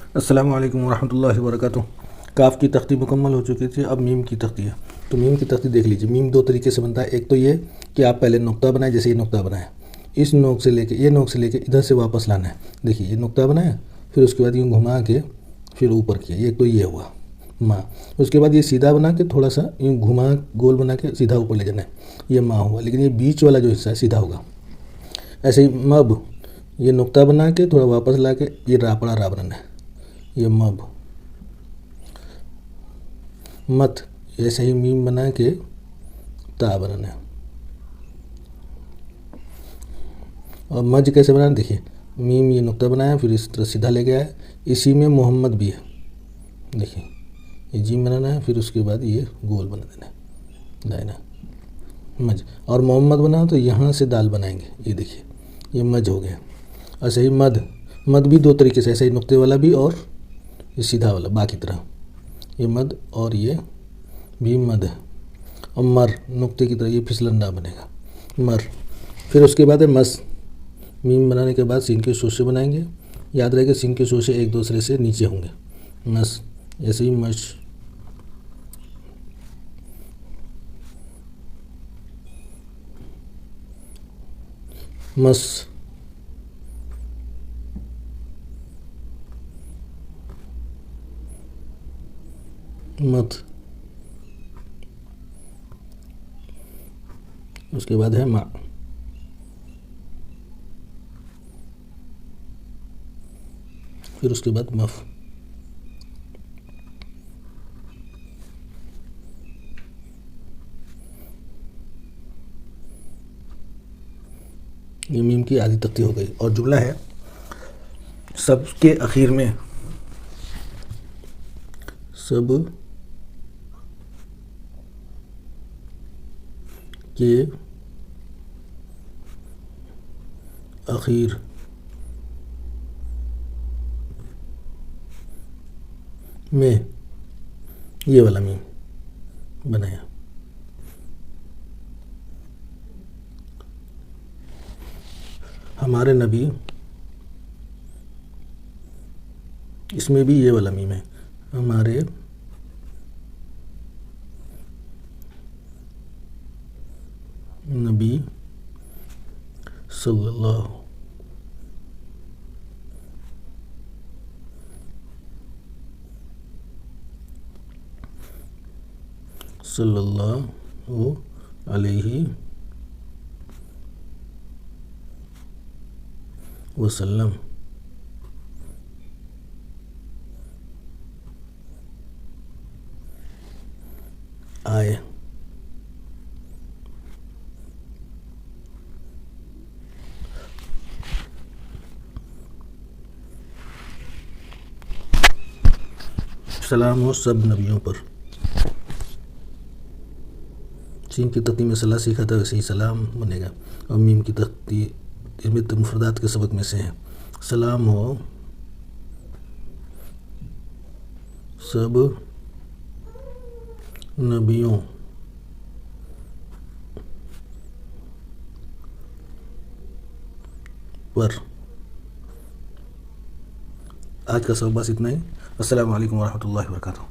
अस्सलामु अलैकुम वरहमतुल्लाहि वबरकातुहू। काफ की तख्ती मुकम्मल हो चुकी थी, अब मीम की तख्ती है। तो मीम की तख्ती देख लीजिए। मीम दो तरीके से बनता है। एक तो ये कि आप पहले नुक्ता बनाएं, जैसे ये नुक्ता बनाया, इस नोक से लेके ये नोक से लेके इधर से वापस लाना है। देखिए ये नुक्ता बनाया, फिर उसके बाद यूँ घुमा के फिर ऊपर किया, ये तो ये हुआ माँ। उसके बाद ये सीधा बना के थोड़ा सा यूँ घुमा गोल बना के सीधा ऊपर ले जाना है, ये माँ हुआ। लेकिन ये बीच वाला जो हिस्सा है सीधा होगा। ऐसे ही मब, ये नुक्ता बना के थोड़ा वापस ला के ये रापड़ा रा बनाना है, ये मब। मत, ऐसे ही मीम बना के ता बनाना है। और मज कैसे बनाना, देखिए मीम ये नुक्ता बनाया, फिर इस तरह सीधा ले गया है। इसी में मोहम्मद भी है, देखिए ये जीम बनाना है, फिर उसके बाद ये गोल बना देना है, दायना मज। और मोहम्मद बना तो यहाँ से दाल बनाएंगे, ये देखिए ये मज हो गया। ऐसे ही मद, मद भी दो तरीके से, ऐसे ही नुक्ते वाला भी और ये सीधा वाला बाकी तरह, ये मद और ये भी मद है। और मर, नुक्ते की तरह ये फिसलंडा बनेगा, मर। फिर उसके बाद है मस। मीम बनाने के बाद सीन के शोशे बनाएंगे। याद रहेगा सीन के शोशे एक दूसरे से नीचे होंगे, मस। ऐसे ही मश, मस, मत। उसके बाद है माँ। फिर उसके बाद मफ। ये मीम की आधी तख्ती हो गई। और जुमला है सबके आखिर में, सब के आखिर में, ये वाला मीम बनाया। हमारे नबी, इसमें भी ये वाला मीम है, हमारे नबी सल्लल्लाहु सल्लल्लाहु अलैहि वसल्लम आए। सलाम हो सब नबियों पर। सीन की तख्ती में सलाह सीखा था, वैसे ही सलाम बनेगा। और मीम की तख्ती इसमें तो मुफरदात के सबक में से है। सलाम हो सब नबियों पर। आज का सबक बस इतना ही। अस्सलामु अलैकुम वरहमतुल्लाहि वबरकातुहू।